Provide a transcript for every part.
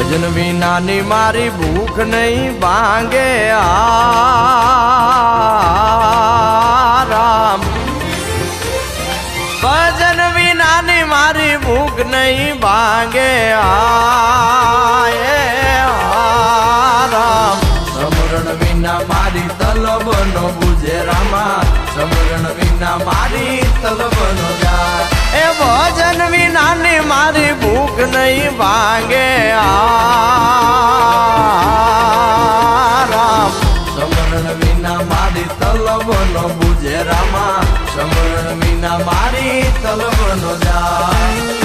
ભજન વિનાની મારી ભૂખ નહીં ભાંગે રામ ભજન વિનાની મારી ભૂખ નહીં ભાંગે રામ સમરણ વિના મારી તલબ નો બુજે રામા સમરણ વિના મારી તલબ નો જાય એ ભજન વિનાની મારી ભૂખ નહીં ભાંગે રામ સમરણ વિના મારી તલબ નો બુજે રામા સમરણ વિના મારી તલબ નો જાય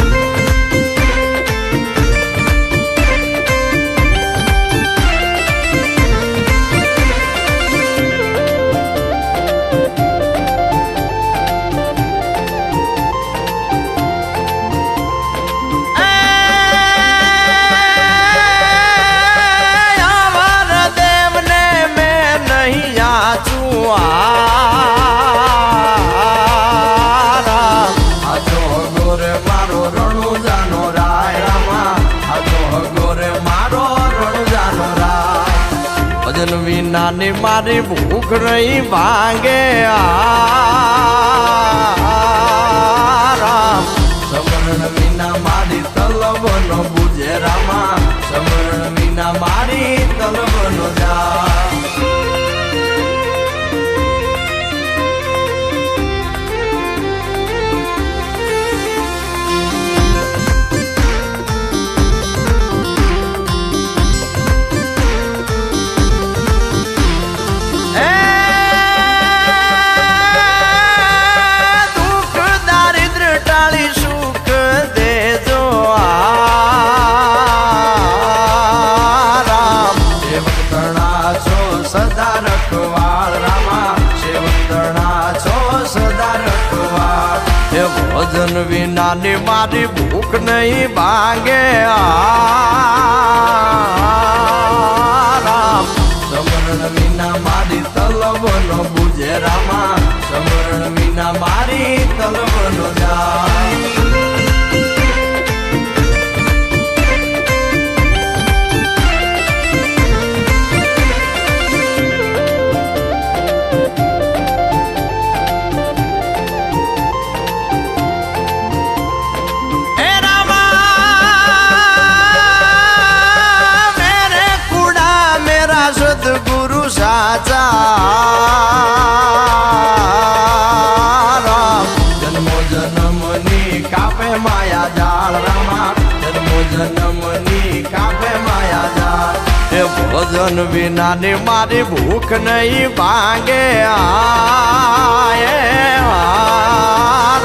વિનાની મારી ભૂખ નહીં ભાંગે રામ સમરણ વિના મારી તલબ નો બુજે રામા સમરણ વિના મારી તલબ નો જા સદા રખવાળ રામા સેવકણા છો સદા રખવાળ એ ભજન વિનાની મારી ભૂખ નહીં ભાંગે રામ સમરણ વિના મારી તલબ નો બુજે રામા સમરણ વિના મારી તલબ નો જાય गुरु साचा राम जन्मो जन्मनी कापे माया जाल रामा जन्मो जन्मनी कापे माया जाल ए भजन विनानी मारी भूख नहीं भांगे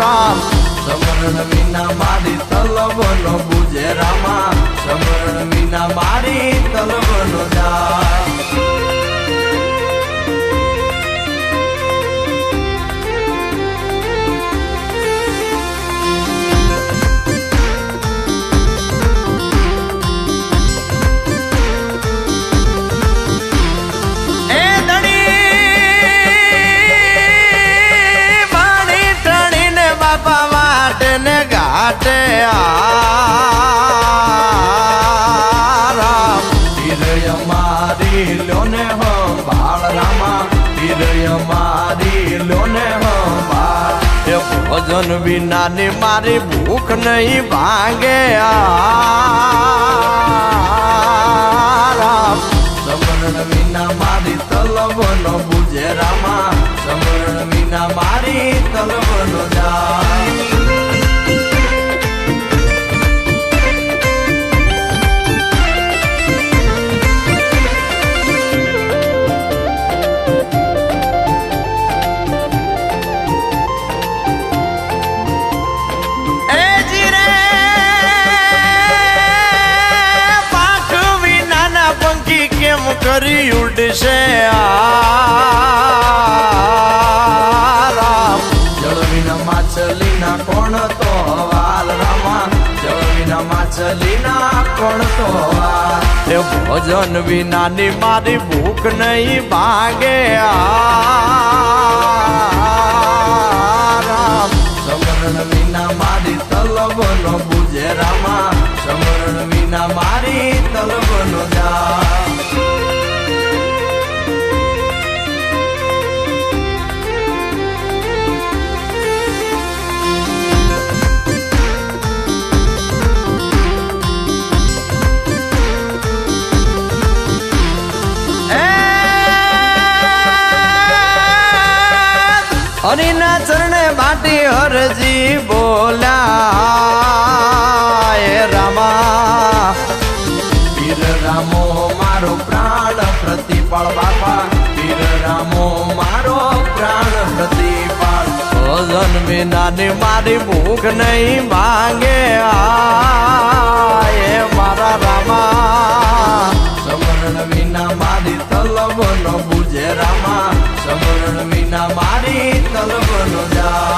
राम समरण विना मारी तलब नो बुझे रामा समरण विना मारी तलब नो जाय घाटे राम हीरय मारी लोने हो बाल रामा हीरय मारी लोने हो बाल भजन विनानी मारी भूख नहीं भांगे राम समरण विना मारी तलब नो बुझे रामा समरण विना मारी तलब नो जाय કરી ઉડશે રામ જળ વિના માછલીના કોણ તો વાલ રામા જળ વિના માછલીના કોણ તો વાલ એ ભજન વિનાની મારી ભૂખ નહીં ભાંગે રામ સમરણ વિના મારી તલબ નો બુજે રામા સમરણ વિના મારી તલબ હરિના ચરણે બાટી હરજી બોલ્યા એ રામા પીર રામો મારો પ્રાણ પ્રતિપાળ બાપા પીર રામો મારો પ્રાણ પ્રતિપાળ ભજન વિનાની મારી ભૂખ નહીં માંગે એ મારા રામા સમરણ વિના મારી તલબ ન બુજે રામા સમરણ વિના મારી તલબ ન જા